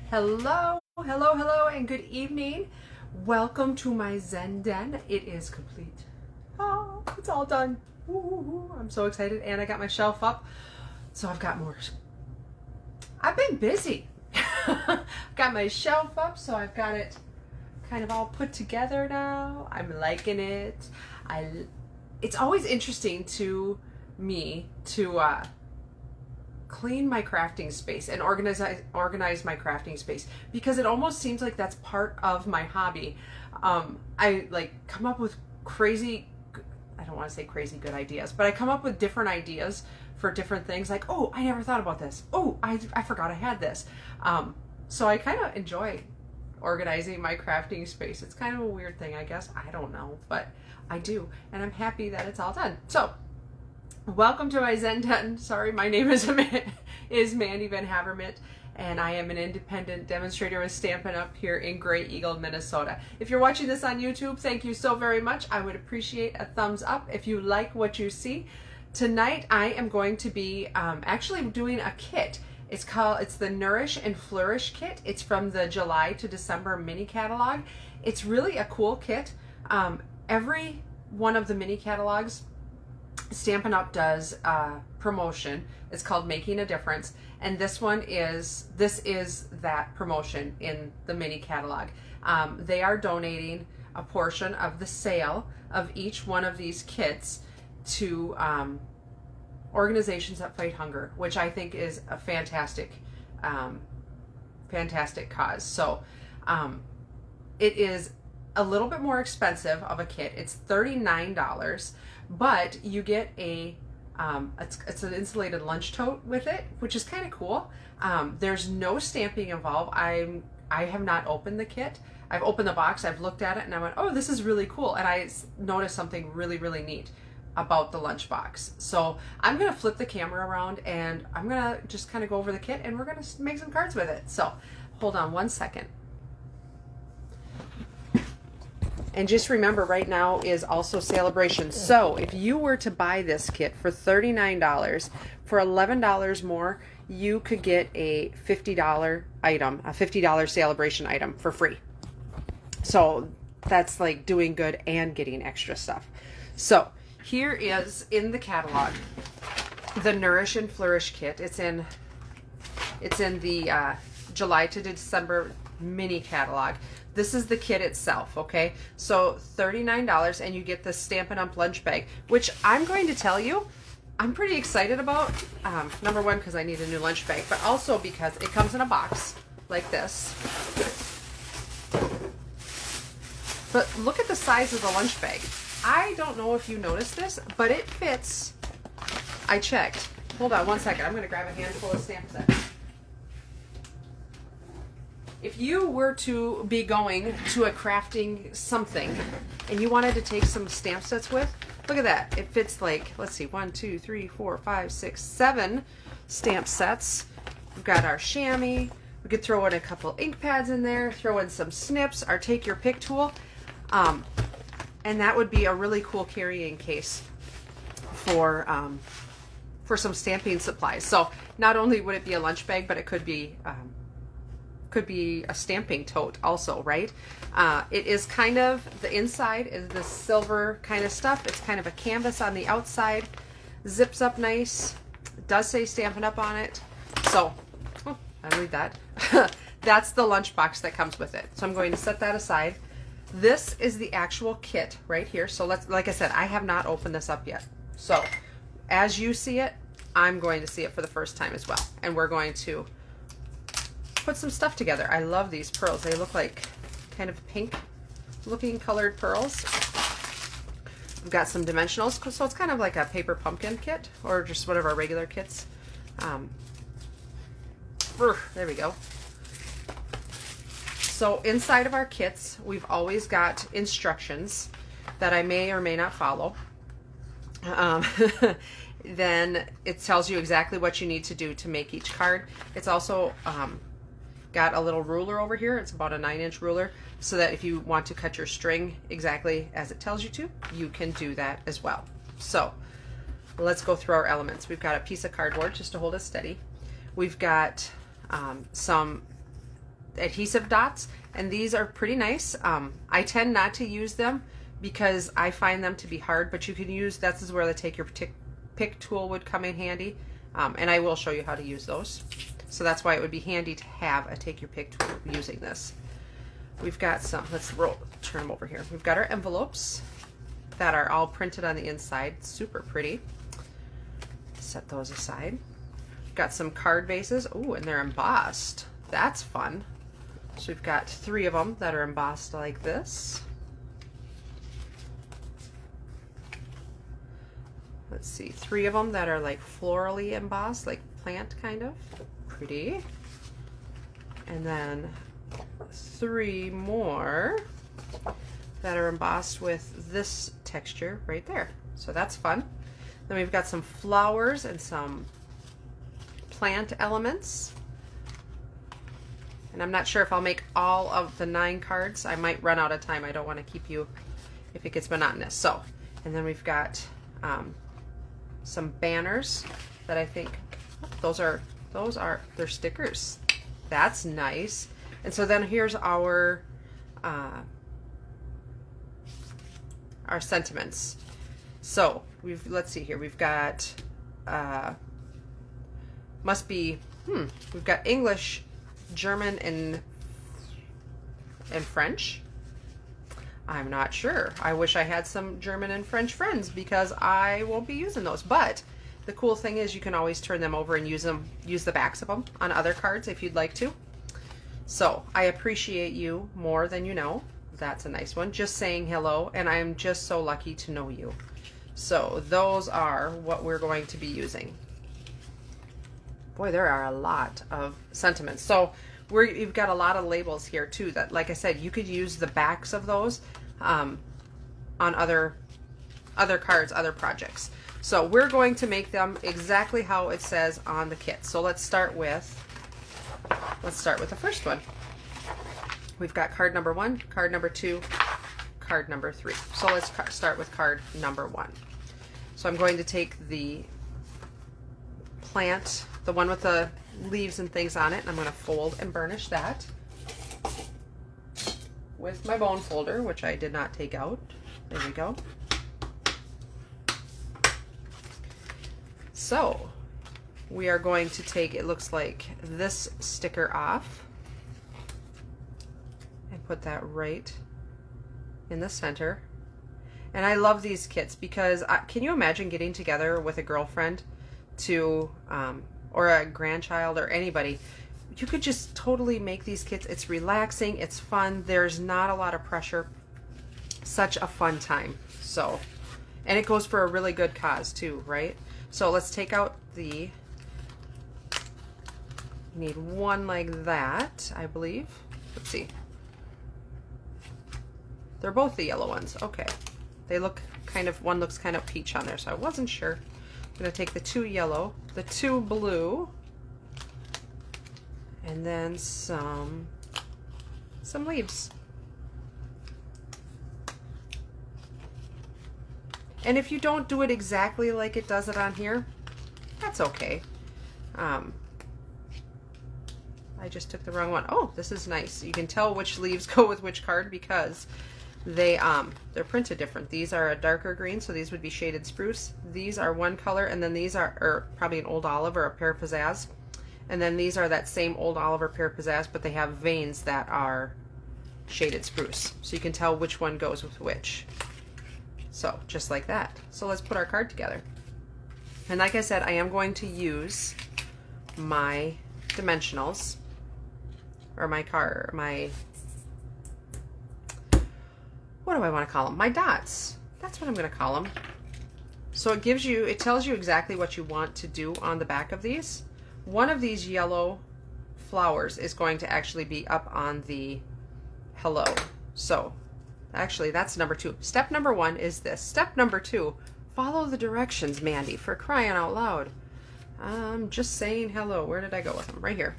Hello, hello, hello, and good evening. Welcome to my Zen Den. It is complete. Oh, it's all done. Ooh, I'm so excited, and I got my shelf up, so I've got more. I've been busy. Got my shelf up, so I've got it kind of all put together now. I'm liking it. It's always interesting to me to clean my crafting space and organize my crafting space, because it almost seems like that's part of my hobby. I like come up with crazy, I don't want to say crazy good ideas, but I come up with different ideas for different things, like, oh, I never thought about this. Oh, I forgot I had this. So I kind of enjoy organizing my crafting space. It's kind of a weird thing, I guess. I don't know, but I do, and I'm happy that it's all done. So welcome to my Zen Den. Sorry, my name is Mandy VanHavermaet, and I am an independent demonstrator with Stampin' Up here in Grey Eagle, Minnesota. If you're watching this on YouTube, thank you so very much. I would appreciate a thumbs up if you like what you see. Tonight I am going to be actually doing a kit. It's the Nourish and Flourish kit. It's from the July to December mini catalog. It's really a cool kit. Every one of the mini catalogs, Stampin' Up does a promotion. It's called Making a Difference, and this is that promotion in the mini catalog. They are donating a portion of the sale of each one of these kits to organizations that fight hunger, which I think is a fantastic cause. So it is a little bit more expensive of a kit. It's $39, but you get it's an insulated lunch tote with it, which is kind of cool. There's no stamping involved. I have not opened the kit. I've opened the box, I've looked at it, and I went, oh, this is really cool. And I noticed something really, really neat about the lunch box. So I'm gonna flip the camera around and I'm gonna just kind of go over the kit, and we're gonna make some cards with it. So hold on one second. And just remember, right now is also SaleABration. So if you were to buy this kit for $39, for $11 more, you could get a $50 item, a $50 SaleABration item for free. So that's like doing good and getting extra stuff. So here is in the catalog the Nourish and Flourish kit. It's in the July to December mini catalog. This is the kit itself, okay? So $39, and you get the Stampin' Up lunch bag, which I'm going to tell you, I'm pretty excited about. Number one, because I need a new lunch bag, but also because it comes in a box like this. But look at the size of the lunch bag. I don't know if you noticed this, but it fits. I checked. Hold on one second. I'm going to grab a handful of stamp sets. If you were to be going to a crafting something and you wanted to take some stamp sets with, look at that. It fits like, let's see, 1, 2, 3, 4, 5, 6, 7 stamp sets. We've got our chamois. We could throw in a couple ink pads in there, throw in some snips, our take your pick tool. And that would be a really cool carrying case for some stamping supplies. So not only would it be a lunch bag, but it could be a stamping tote also, right? It is kind of, the inside is the silver kind of stuff. It's kind of a canvas on the outside, zips up nice. It does say Stampin' Up on it. So, oh, I read that. That's the lunch box that comes with it. So I'm going to set that aside. This is the actual kit right here. So like I said, I have not opened this up yet. So as you see it, I'm going to see it for the first time as well. And we're going to put some stuff together. I love these pearls. They look like kind of pink looking colored pearls. We've got some dimensionals, so it's kind of like a paper pumpkin kit, or just one of our regular kits. There we go. So inside of our kits, we've always got instructions that I may or may not follow. Then it tells you exactly what you need to do to make each card. It's also got a little ruler over here. It's about a 9-inch ruler, so that if you want to cut your string exactly as it tells you to, you can do that as well. So let's go through our elements. We've got a piece of cardboard just to hold us steady. We've got some adhesive dots, and these are pretty nice. I tend not to use them because I find them to be hard, but you can use, that's where the take your pick tool would come in handy, and I will show you how to use those. So that's why it would be handy to have a take your pick tool using this. We've got some, let's turn them over here. We've got our envelopes that are all printed on the inside, super pretty. Set those aside. Got some card bases, ooh, and they're embossed. That's fun. So we've got 3 of them that are embossed like this. Let's see, 3 of them that are like florally embossed, like plant kind of. Pretty. And then 3 more that are embossed with this texture right there. So that's fun. Then we've got some flowers and some plant elements. And I'm not sure if I'll make all of the 9 cards. I might run out of time. I don't want to keep you if it gets monotonous. So, and then we've got some banners that I think they're stickers. That's nice. And so then here's our sentiments. So let's see here. We've got we've got English, German, and French. I'm not sure. I wish I had some German and French friends because I won't be using those. But the cool thing is you can always turn them over and use the backs of them on other cards if you'd like to. So I appreciate you more than you know. That's a nice one. Just saying hello, and I'm just so lucky to know you. So those are what we're going to be using. Boy, there are a lot of sentiments. So you've got a lot of labels here too that, like I said, you could use the backs of those on other cards, other projects. So we're going to make them exactly how it says on the kit. So let's start with the first one. We've got card number 1, card number 2, card number 3. So let's start with card number 1. So I'm going to take the plant, the one with the leaves and things on it, and I'm going to fold and burnish that with my bone folder, which I did not take out. There we go. So we are going to take, it looks like, this sticker off and put that right in the center. And I love these kits because can you imagine getting together with a girlfriend to or a grandchild or anybody? You could just totally make these kits. It's relaxing, it's fun, there's not a lot of pressure. Such a fun time. So, and it goes for a really good cause too, right? So let's take out you need one like that, I believe. Let's see. They're both the yellow ones. Okay. They look kind of, one looks kind of peach on there, so I wasn't sure. I'm going to take the 2 yellow, the 2 blue, and then some leaves. And if you don't do it exactly like it does it on here, that's okay. I just took the wrong one. Oh, this is nice. You can tell which leaves go with which card because they're printed different. These are a darker green, so these would be shaded spruce. These are one color, and then these are probably an old olive or a pear pizzazz. And then these are that same old olive or pear pizzazz, but they have veins that are shaded spruce. So you can tell which one goes with which. So just like that. So let's put our card together. And like I said, I am going to use my dimensionals, or what do I want to call them? My dots. That's what I'm going to call them. So it tells you exactly what you want to do on the back of these. One of these yellow flowers is going to actually be up on the hello. So actually that's number 2. Step number 1 is this. Step number 2, follow the directions, Mandy, for crying out loud. I'm just saying hello. Where did I go with them? Right here.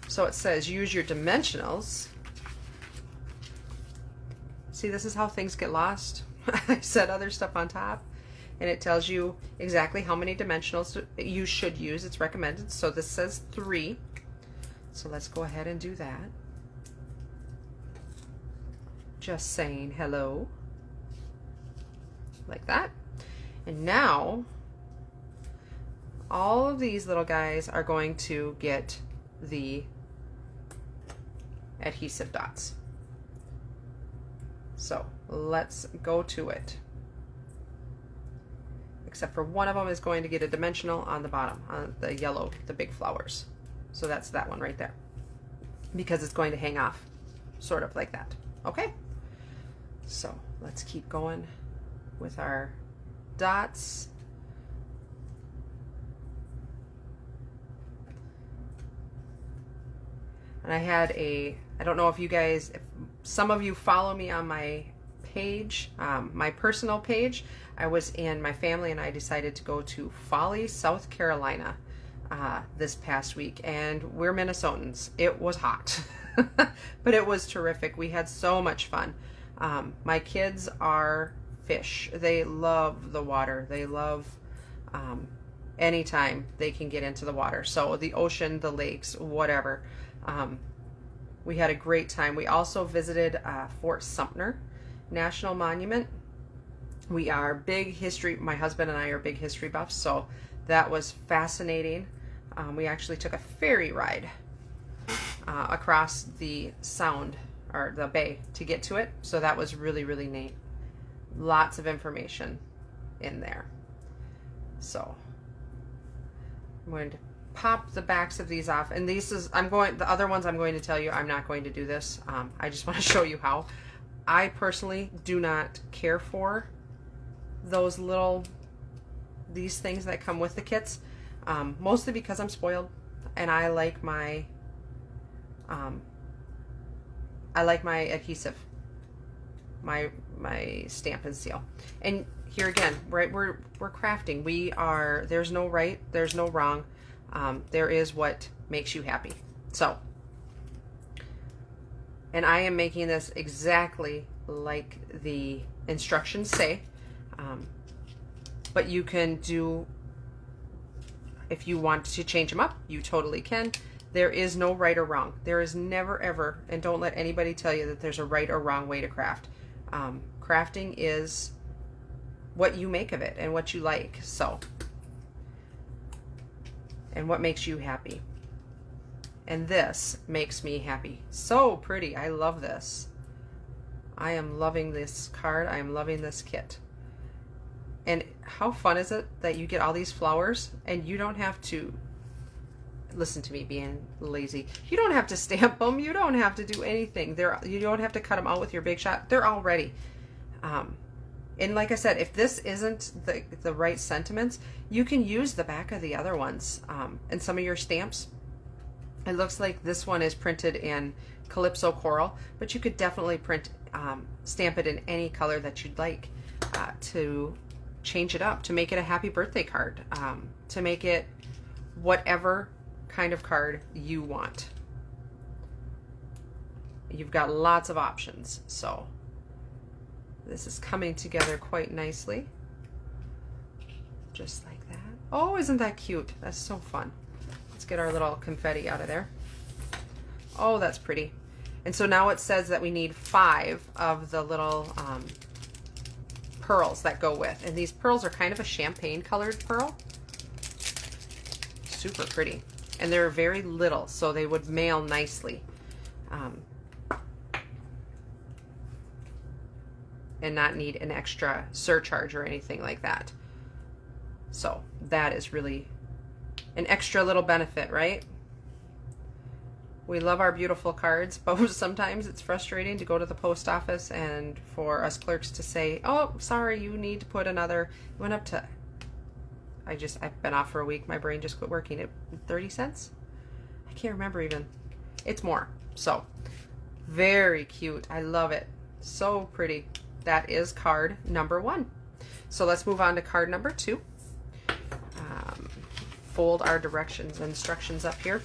So it says use your dimensionals. See, this is how things get lost. I said other stuff on top. and it tells you exactly how many dimensionals you should use. It's recommended. So this says 3. So let's go ahead and do that. Just saying hello. Like that. And now all of these little guys are going to get the adhesive dots. So let's go to it. Except for one of them is going to get a dimensional on the bottom, on the yellow, the big flowers. So that's that one right there, because it's going to hang off sort of like that. Okay, so let's keep going with our dots. And I had I don't know if you guys, if some of you follow me on my page, my personal page. I was in, my family and I decided to go to Folly, South Carolina this past week, and we're Minnesotans. It was hot, but it was terrific. We had so much fun. My kids are fish. They love the water. They love anytime they can get into the water. So the ocean, the lakes, whatever. We had a great time. We also visited Fort Sumter National Monument. We are big history, my husband and I are big history buffs, so that was fascinating. We actually took a ferry ride across the sound, or the bay, to get to it, so that was really, really neat. Lots of information in there. So I'm going to pop the backs of these off, and these is, the other ones I'm going to tell you, I'm not going to do this. I just want to show you how. I personally do not care for those little, these things that come with the kits, mostly because I'm spoiled and I like my adhesive, my Stampin' seal. And here again, right, we're crafting. There's no right, there's no wrong. There is what makes you happy. So, and I am making this exactly like the instructions say, but you can do, if you want to change them up, you totally can. There is no right or wrong. There is never ever, and don't let anybody tell you that there's a right or wrong way to craft. Crafting is what you make of it and what you like, so, and what makes you happy. And this makes me happy. So pretty. I love this. I am loving this card. I am loving this kit. And how fun is it that you get all these flowers and you don't have to, listen to me being lazy, you don't have to stamp them, you don't have to do anything. You don't have to cut them out with your Big Shot. They're all ready. And like I said, if this isn't the right sentiments, you can use the back of the other ones. And some of your stamps, it looks like this one is printed in Calypso Coral, but you could definitely stamp it in any color that you'd like, to change it up, to make it a happy birthday card, to make it whatever kind of card you want. You've got lots of options. So this is coming together quite nicely, just like that. Oh, isn't that cute? That's so fun. Let's get our little confetti out of there. Oh, that's pretty. And so now it says that we need 5 of the little pearls that go with. And these pearls are kind of a champagne colored pearl. Super pretty. And they're very little, so they would mail nicely. And not need an extra surcharge or anything like that. So that is really an extra little benefit, right? We love our beautiful cards, but sometimes it's frustrating to go to the post office and for us clerks to say, oh, sorry, you need to put another, it went up to, I've been off for a week, my brain just quit working, at 30 cents? I can't remember even. It's more. So very cute. I love it. So pretty. That is card number 1. So let's move on to card number 2. Fold our instructions up here.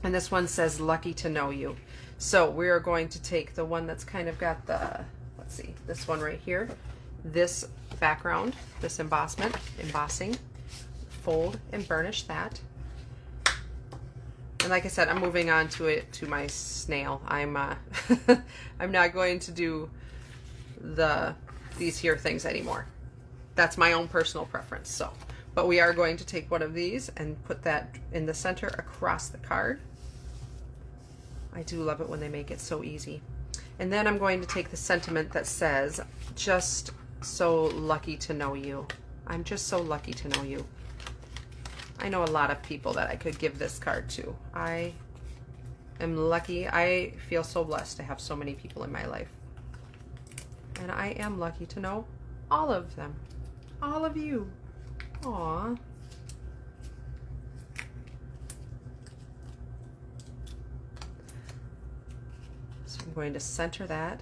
And this one says, lucky to know you. So we are going to take the one that's kind of got the, let's see, this one right here. This background, this embossing, fold and burnish that. And like I said, I'm moving on to my snail. I'm I'm not going to do these here things anymore. That's my own personal preference. So, but we are going to take one of these and put that in the center across the card. I do love it when they make it so easy. And then I'm going to take the sentiment that says, just so lucky to know you. I'm just so lucky to know you. I know a lot of people that I could give this card to. I am lucky. I feel so blessed to have so many people in my life. And I am lucky to know all of them. All of you. Aww. So I'm going to center that.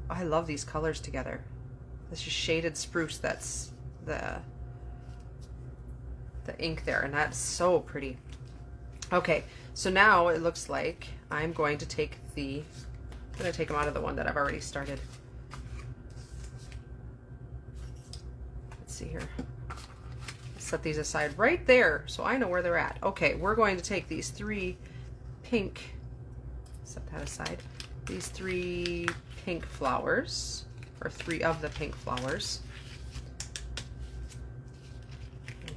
Oh, I love these colors together. This is shaded spruce. That's the ink there, and that's so pretty. Okay, so now it looks like I'm going to take I'm going to take them out of the one that I've already started. Let's see here. Set these aside right there so I know where they're at. Okay, we're going to take these 3 pink, set that aside, these 3 pink flowers, or 3 of the pink flowers.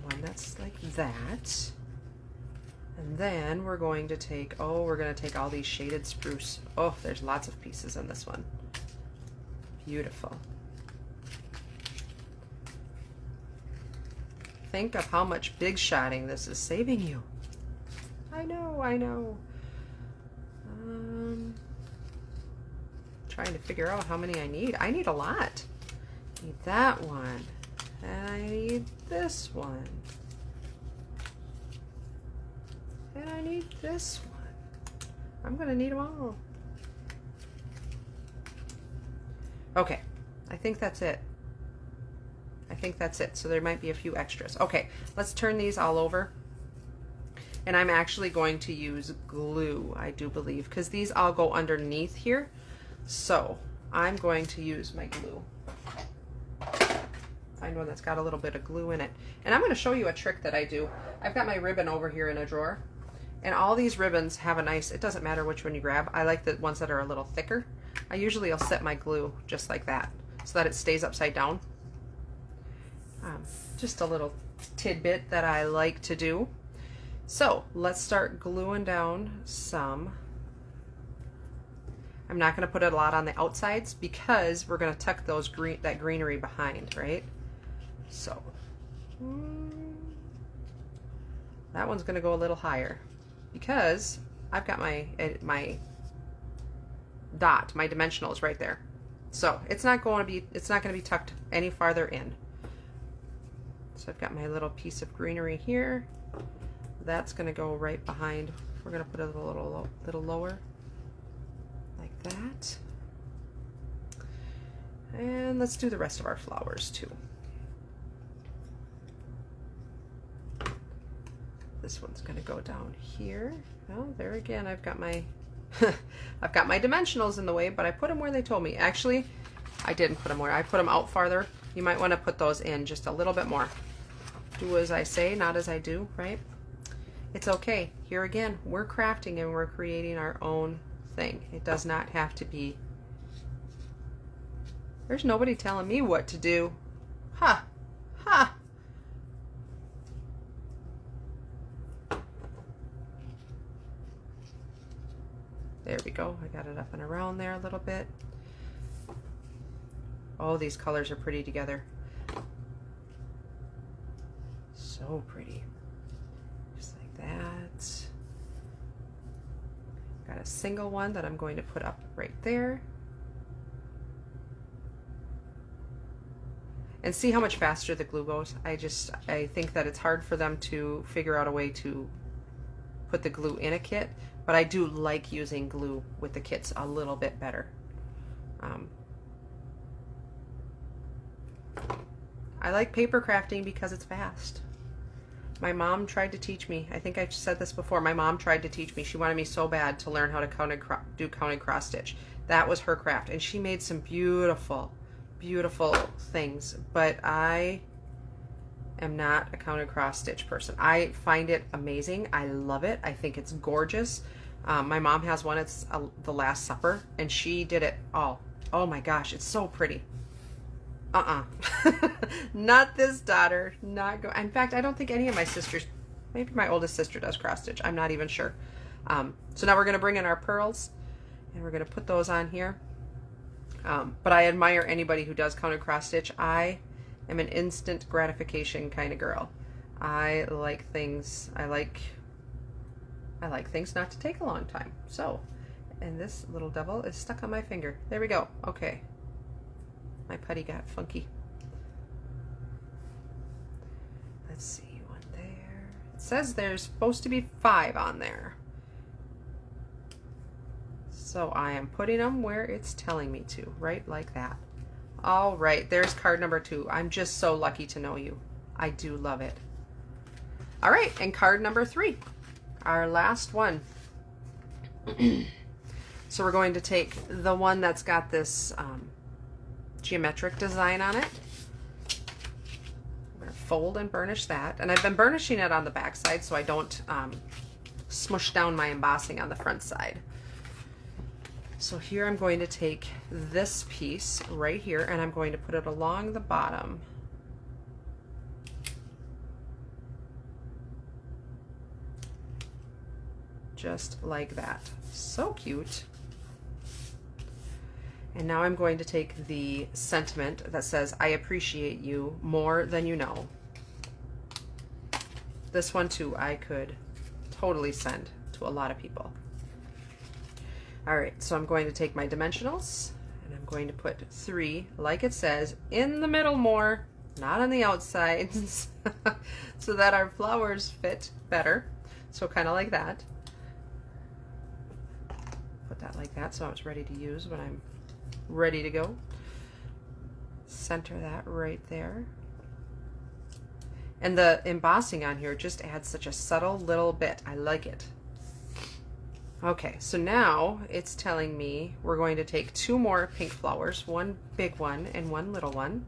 One that's like that. And then we're going to take, we're going to take all these shaded spruce. Oh, there's lots of pieces in this one. Beautiful. Think of how much big shotting this is saving you. I know, I know. Trying to figure out how many I need. I need a lot. I need that one. And I need this one. And I need this one. I'm going to need them all. Okay, I think that's it. I think that's it. So there might be a few extras. Okay, let's turn these all over. And I'm actually going to use glue, I do believe, because these all go underneath here. So I'm going to use my glue. Find one that's got a little bit of glue in it. And I'm going to show you a trick that I do. I've got my ribbon over here in a drawer. And all these ribbons have a nice, it doesn't matter which one you grab. I like the ones that are a little thicker. I usually will set my glue just like that so that it stays upside down. Just a little tidbit that I like to do. So let's start gluing down some. I'm not going to put a lot on the outsides because we're going to tuck those that greenery behind, right? So that one's going to go a little higher because I've got my dot, my dimensionals right there. So it's not going to be tucked any farther in. So I've got my little piece of greenery here. That's going to go right behind. We're going to put it a little lower, like that. And let's do the rest of our flowers too. This one's going to go down here. Well, there again, I've got my I've got my dimensionals in the way, but I put them where they told me. Actually, I didn't put them where I put them out farther. You might want to put those in just a little bit more. Do as I say, not as I do, right? It's okay. Here again, we're crafting and we're creating our own thing. It does not have to be. There's nobody telling me what to do. Ha! Ha! There we go. I got it up and around there a little bit. Oh, these colors are pretty together. So pretty. Just like that. Got a single one that I'm going to put up right there. And see how much faster the glue goes? I think that it's hard for them to figure out a way to put the glue in a kit, but I do like using glue with the kits a little bit better. I like paper crafting because it's fast. My mom tried to teach me. I think I've said this before. My mom tried to teach me. She wanted me so bad to learn how to do counted cross stitch. That was her craft, and she made some beautiful, beautiful things, but I am not a counted cross stitch person. I find it amazing. I love it. I think it's gorgeous. My mom has one. It's The Last Supper, and she did it all. Oh my gosh, it's so pretty. Not this daughter. Not go. In fact, I don't think any of my sisters. Maybe my oldest sister does cross stitch. I'm not even sure. So now we're going to bring in our pearls, and we're going to put those on here. But I admire anybody who does counted cross stitch. I am an instant gratification kind of girl. I like things. I like things not to take a long time. So, and this little devil is stuck on my finger. There we go. Okay. My putty got funky. Let's see, one there. It says there's supposed to be 5 on there. So I am putting them where it's telling me to, right like that. All right, there's card number 2. I'm just so lucky to know you. I do love it. All right, and card number 3, our last one. So we're going to take the one that's got this geometric design on it. I'm going to fold and burnish that. And I've been burnishing it on the back side so I don't smush down my embossing on the front side. So here I'm going to take this piece right here and I'm going to put it along the bottom. Just like that. So cute. And now I'm going to take the sentiment that says, I appreciate you more than you know. This one too, I could totally send to a lot of people. All right, so I'm going to take my dimensionals and I'm going to put 3, like it says, in the middle more, not on the outsides, so that our flowers fit better. So kind of like that. Put that like that so it's ready to use when I'm ready to go. Center that right there. And the embossing on here just adds such a subtle little bit. I like it. Okay, so now it's telling me we're going to take 2 more pink flowers, one big one and one little one.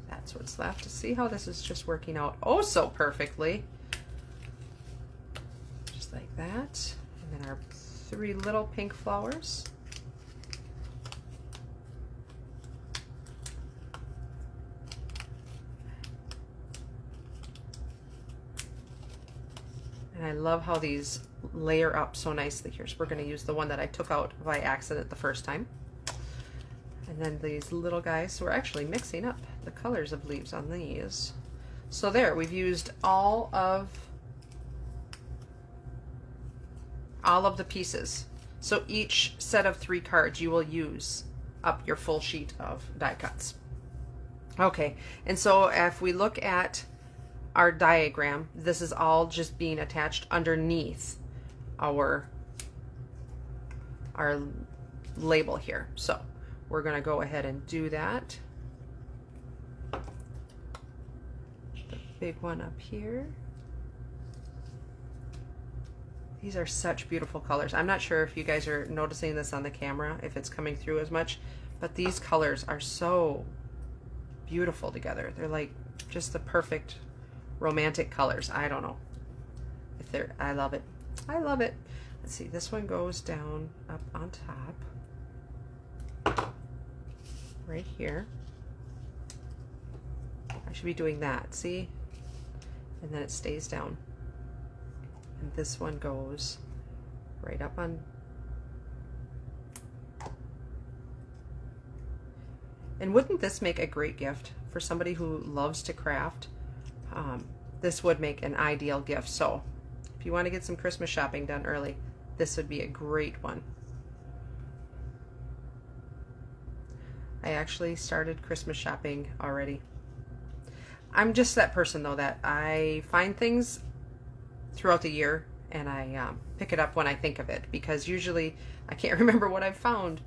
That's what's left. To see how this is just working out oh so perfectly. Just like that. And then our 3 little pink flowers. And I love how these layer up so nicely here. So we're going to use the one that I took out by accident the first time. And then these little guys. So we're actually mixing up the colors of leaves on these. So there, we've used all of the pieces. So each set of 3 cards you will use up your full sheet of die cuts. Okay, and so if we look at our diagram, this is all just being attached underneath our label here. So we're going to go ahead and do that. The big one up here. These are such beautiful colors. I'm not sure if you guys are noticing this on the camera, if it's coming through as much, but these colors are so beautiful together. They're like just the perfect romantic colors. I don't know if they're, I love it. I love it. Let's see, this one goes down up on top right here. I should be doing that, see? And then it stays down. And this one goes right up on. And wouldn't this make a great gift for somebody who loves to craft? This would make an ideal gift. So if you want to get some Christmas shopping done early, this would be a great one. I actually started Christmas shopping already. I'm just that person though that I find things throughout the year and I pick it up when I think of it, because usually I can't remember what I've found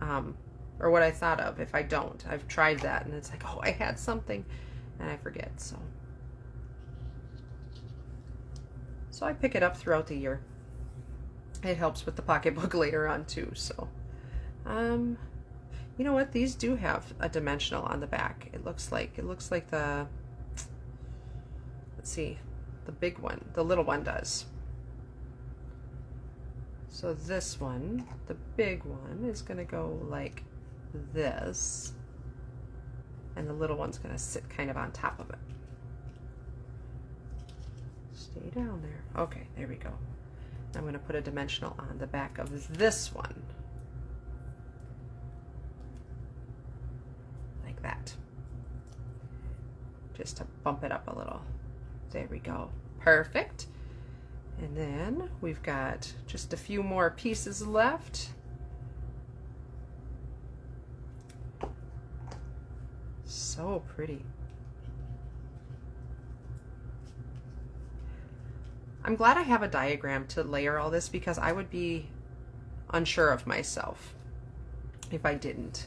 or what I thought of if I don't. I've tried that and it's like, oh, I had something and I forget. So I pick it up throughout the year. It helps with the pocketbook later on too. So You know what? These do have a dimensional on the back. It looks like the, let's see, the big one, the little one does. So this one, the big one, is going to go like this, and the little one's going to sit kind of on top of it. Stay down there. Okay, there we go. I'm going to put a dimensional on the back of this one. Like that. Just to bump it up a little. There we go. Perfect. And then we've got just a few more pieces left. So pretty. I'm glad I have a diagram to layer all this, because I would be unsure of myself if I didn't.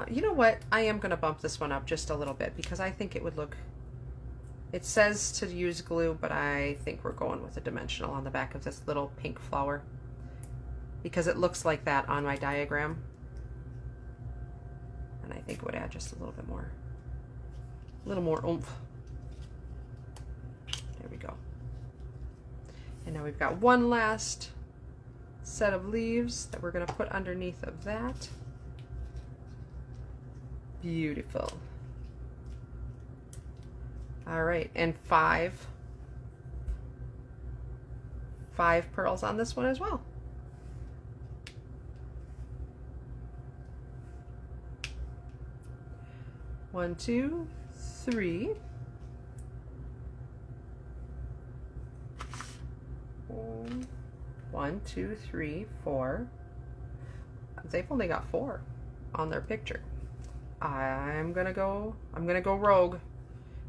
You know what? I am going to bump this one up just a little bit, because I think it would look, it says to use glue, but I think we're going with a dimensional on the back of this little pink flower, because it looks like that on my diagram. And I think it would add just a little bit more, a little more oomph. There we go. And now we've got one last set of leaves that we're going to put underneath of that. Beautiful. All right, and five pearls on this one as well. One, two, three. One, two, three, four. They've only got 4 on their picture. I'm gonna go rogue.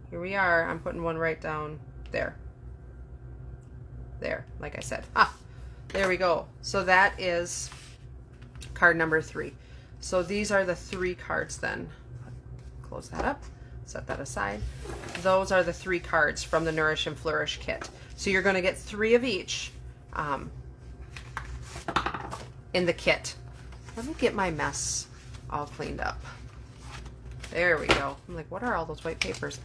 Here we are. I'm putting one right down there. There, like I said. There we go. So that is card number 3. So these are the 3 cards then. Close that up, set that aside. Those are the 3 cards from the Nourish and Flourish kit. So you're gonna get 3 of each in the kit. Let me get my mess all cleaned up. There we go. I'm like, what are all those white papers?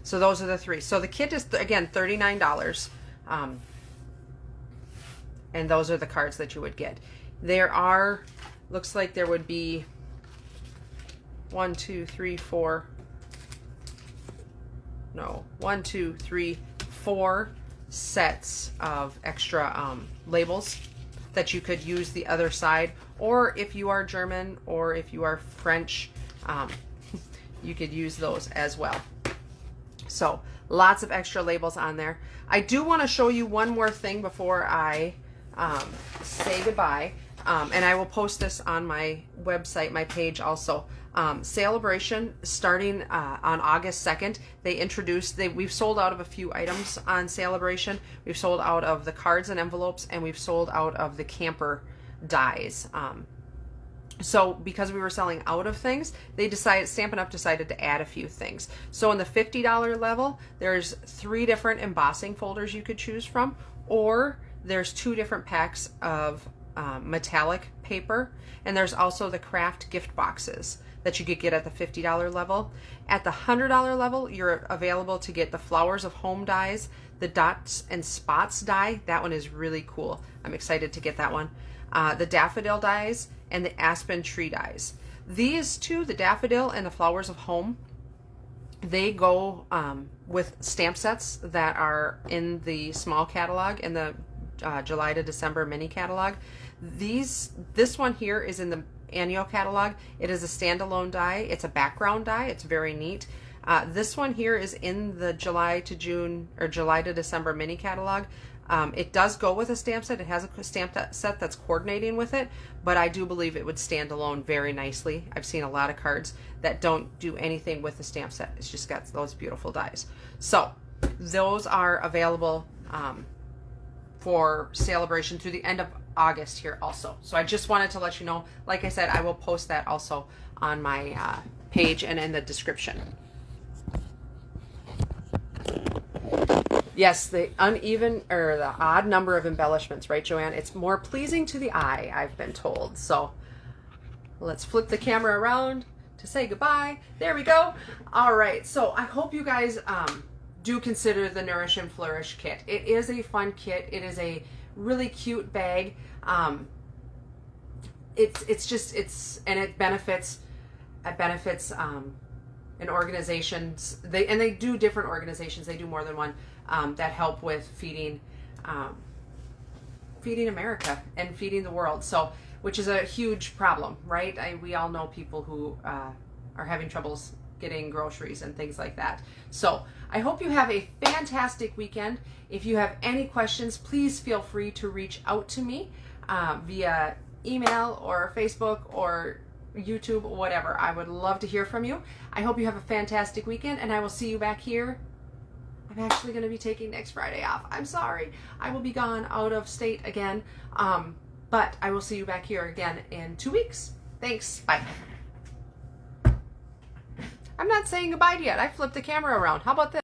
So those are the 3. So the kit is, again, $39. And those are the cards that you would get. There are, looks like there would be 1, 2, 3, 4. No, 1, 2, 3, 4 sets of extra labels that you could use the other side, or if you are German or if you are French, you could use those as well. So lots of extra labels on there. I do want to show you one more thing before I say goodbye, and I will post this on my website, my page also. SaleABration, starting on August 2nd, they introduced, we've sold out of a few items on SaleABration. We've sold out of the cards and envelopes, and we've sold out of the camper dies. So because we were selling out of things, they decided, Stampin' Up! Decided to add a few things. So in the $50 level, there's 3 different embossing folders you could choose from, or there's 2 different packs of metallic paper, and there's also the craft gift boxes that you could get at the $50 level. At the $100 level, you're available to get the Flowers of Home dies, the Dots and Spots die. That one is really cool. I'm excited to get that one. The Daffodil dies and the Aspen Tree dies. These 2, the Daffodil and the Flowers of Home, they go with stamp sets that are in the small catalog, in the July to December mini catalog. This one here is in the annual catalog. It is a standalone die. It's a background die. It's very neat. This one here is in the July to June or July to December mini catalog. It does go with a stamp set. It has a stamp set that's coordinating with it, but I do believe it would stand alone very nicely. I've seen a lot of cards that don't do anything with the stamp set. It's just got those beautiful dies. So those are available for SaleABration through the end of August here also. So I just wanted to let you know, like I said, I will post that also on my page and in the description. Yes, the uneven or the odd number of embellishments, right, Joanne? It's more pleasing to the eye, I've been told. So Let's flip the camera around to say goodbye. There we go. All right, so I hope you guys do consider the Nourish and Flourish kit. It is a fun kit. It is a really cute bag. It benefits in organizations. They do different organizations. They do more than one that help with feeding America and feeding the world. So, which is a huge problem, right? We all know people who are having troubles getting groceries and things like that. So I hope you have a fantastic weekend. If you have any questions, please feel free to reach out to me via email or Facebook or YouTube, whatever. I would love to hear from you. I hope you have a fantastic weekend, and I will see you back here. I'm actually going to be taking next Friday off. I'm sorry. I will be gone out of state again, but I will see you back here again in 2 weeks. Thanks. Bye. I'm not saying goodbye yet. I flipped the camera around. How about this?